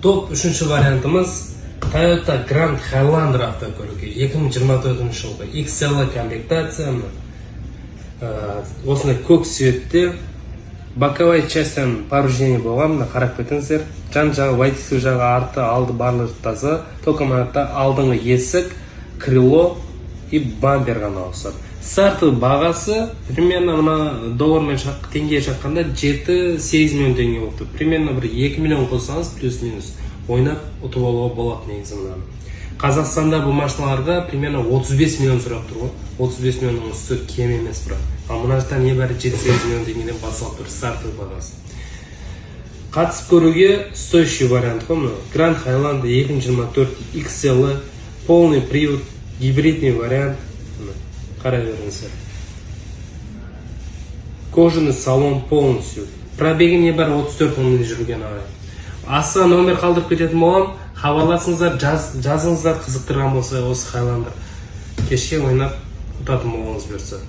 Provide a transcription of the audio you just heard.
Топ 3-ші вариантымыз Toyota Grand Highlander автокөлігі 2024 жылғы XL комплектация. Осындай көк цветте боковой частьтен порождение болған, қарап кетіңіздер. Жан жағы, водитель жағы, арты, алды барлығы таза. Только алдыңғы есік, крыло и бампер ғана ауысады. Стартовый бағасы примерно мына доллармен теңге шаққанда 7-8 миллион теңге болды. Примерно бір 2 миллион қосаңыз плюс-минус ойнап ұтып алуға болады негізі мынаны. Қазақстанда бұл машиналарға примерно 35 миллион сұрап тұр ғой. 35 миллионның үсті кем емес бірақ. Ал мына жақта небәрі 7-8 миллион теңгеден басталып тұр стартовый бағасы. Қатысып көруге стоящий вариант қой. Grand Highlander 2024 XL, полный привод, гибридный вариант. Қарай беріңіздер. Кожаный салон полностью. Пробеги небәрі 34 мың жүрген ағай. Аса номер қалдырып кететін болам, хабарласыңыздар, жазыңыздар, қызықтырған болса осы Highlander. Кешке ойнап ұтатын болғаныз бұйырса.